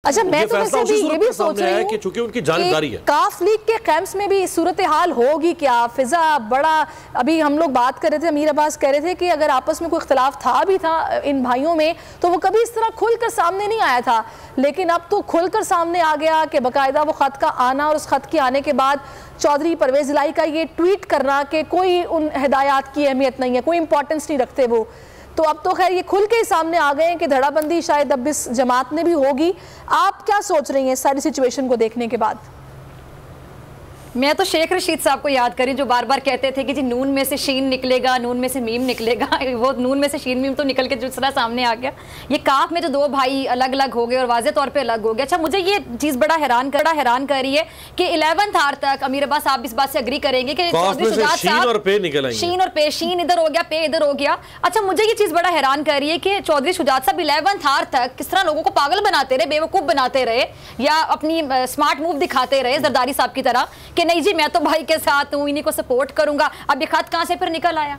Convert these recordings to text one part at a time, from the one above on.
अच्छा, मैं तो वैसे भी ये भी सोच रही हूँ कि चूंकि उनकी जानकारी है, काफ लीग के कैंप्स में भी सूरत हाल होगी क्या? फिजा बड़ा, अभी हम लोग बात कर रहे थे, अमीर अब्बास कह रहे थे कि अगर आपस में कोई इख्तलाफ था भी था इन भाइयों में तो वो कभी इस तरह खुलकर सामने नहीं आया था, लेकिन अब तो खुलकर सामने आ गया कि बाकायदा वो खत का आना और उस खत के आने के बाद चौधरी परवेज इलाही का ये ट्वीट करना कि कोई उन हिदायत की अहमियत नहीं है, कोई इंपॉर्टेंस नहीं रखते वो, तो अब तो खैर ये खुल के सामने आ गए हैं कि धड़ाबंदी शायद अब इस जमात में भी होगी। आप क्या सोच रही हैं सारी सिचुएशन को देखने के बाद? मैं तो शेख रशीद साहब को याद करी जो बार बार कहते थे कि जी नून में से शीन निकलेगा, नून में से मीम निकलेगा। वो नून में से शीन मीम तो निकल के दूसरा सामने आ गया। ये काफ में जो दो भाई अलग अलग हो गए और वाज़े तौर पे अलग हो गए। अच्छा, मुझे ये चीज़ बड़ा हैरान कर रही है कि 11th आवर तक अमीर अब्बास साहब इस बात से अग्री करेंगे कि चौधरी शुजात साहब शीन और पे, शीन इधर हो गया, पे इधर हो गया। अच्छा, मुझे ये चीज़ बड़ा हैरान कर रही है कि चौधरी शुजात साहब 11th आवर तक किस तरह लोगों को पागल बनाते रहे, बेवकूफ़ बनाते रहे या अपनी स्मार्ट मूव दिखाते रहे जरदारी साहब की तरह कि नहीं जी मैं तो भाई के साथ हूं, इन्हीं को सपोर्ट करूंगा। अब ये खत कहां से फिर निकल आया?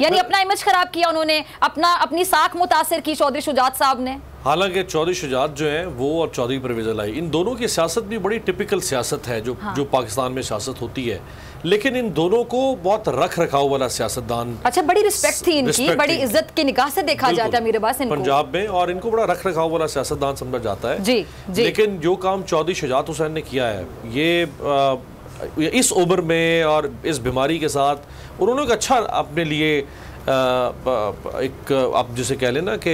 यानी अपना इमेज खराब किया उन्होंने, अपनी साख मुतासिर की चौधरी शुजात साहब ने। हालांकि चौधरी शुजात जो है वो और चौधरी परवेज इलाही, इन दोनों की सियासत भी बड़ी टिपिकल सियासत है जो पाकिस्तान में सियासत होती है, लेकिन इन दोनों को बहुत रख रखाव वाला सियासतदान। अच्छा, बड़ी रिस्पेक्ट थी इनकी, बड़ी इज्जत की निगाह से देखा जाता है मेरे पास पंजाब में, और इनको बड़ा रख रखाव वाला सियासतदान समझा जाता है। जी, जी। लेकिन जो काम चौधरी शुजात हुसैन ने किया है, ये इस उम्र में और इस बीमारी के साथ उन्होंने एक अच्छा अपने लिए एक आप जिसे कह लेना कि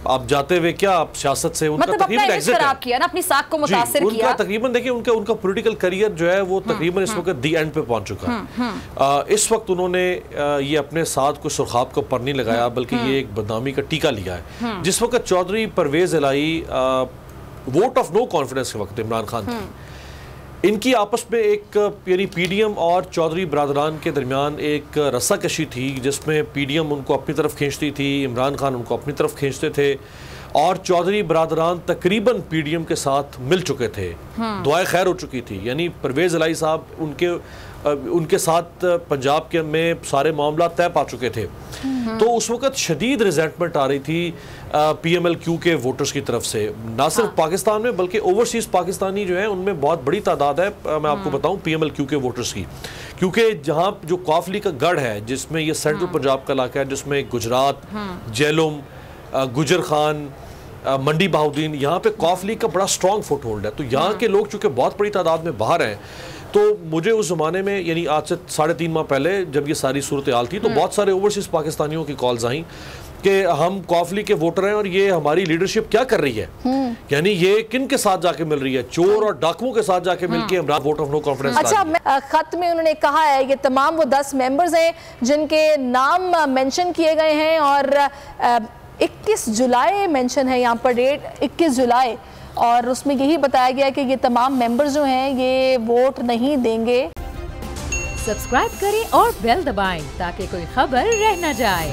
आप जाते हुए क्या आप सियासत से उनका मतलब तकरीबन एग्जिट खराब किया ना, अपनी साख को मुतासिर किया। तकरीबन देखिए उनका पॉलिटिकल करियर जो है वो तकरीबन इस वक्त दी एंड पे पहुंच चुका है। इस वक्त उन्होंने ये अपने साथ कोई सुर्खाब को पर नहीं लगाया, बल्कि ये एक बदनामी का टीका लिया है। जिस वक्त चौधरी परवेज इलाही वोट ऑफ नो कॉन्फिडेंस के वक्त इमरान खान की, इनकी आपस में एक यानी पीडीएम और चौधरी बरादरान के दरमियान एक रस्साकशी थी जिसमें पीडीएम उनको अपनी तरफ खींचती थी, इमरान खान उनको अपनी तरफ खींचते थे, और चौधरी बरादरान तकरीबन पीडीएम के साथ मिल चुके थे, दुआएं खैर हो चुकी थी। यानी परवेज इलाही साहब उनके साथ पंजाब के में सारे मामला तय पा चुके थे। तो उस वक्त शदीद रिजेंटमेंट आ रही थी PMLQ के वोटर्स की तरफ से, ना सिर्फ पाकिस्तान में बल्कि ओवरसीज पाकिस्तानी जो है उनमें बहुत बड़ी तादाद है, मैं आपको बताऊं PMLQ के वोटर्स की, क्योंकि जहां जो काफली का गढ़ है जिसमें ये सेंट्रल पंजाब का इलाका है, जिसमें गुजरात, जेलुम, गुजर खान, मंडी बहाउद्दीन, यहाँ पे काफली का बड़ा स्ट्रॉन्ग फुट होल्ड है। तो यहाँ के लोग चूंकि बहुत बड़ी तादाद में बाहर हैं, तो मुझे उस ज़माने में यानी आज से 3.5 माह पहले जब ये सारी सूरत हाल थी तो बहुत सारे ओवरसीज पाकिस्तानियों की कॉल्स आई कि हम काफली के वोटर हैं और ये हमारी लीडरशिप क्या कर रही है, यानी ये किन के साथ जाके मिल रही है, चोर और डाकुओं के साथ जाके मिलके हम वोट ऑफ नो कॉन्फिडेंस। अच्छा, खत में उन्होंने कहा है ये तमाम वो 10 मेंबर्स हैं जिनके नाम मेंशन किए गए हैं और 21 जुलाई मेंशन है यहाँ पर, डेट 21 जुलाई, और उसमें यही बताया गया कि ये तमाम मेंबर्स जो हैं ये वोट नहीं देंगे। सब्सक्राइब करें और बेल दबाएं ताकि कोई खबर रह न जाए।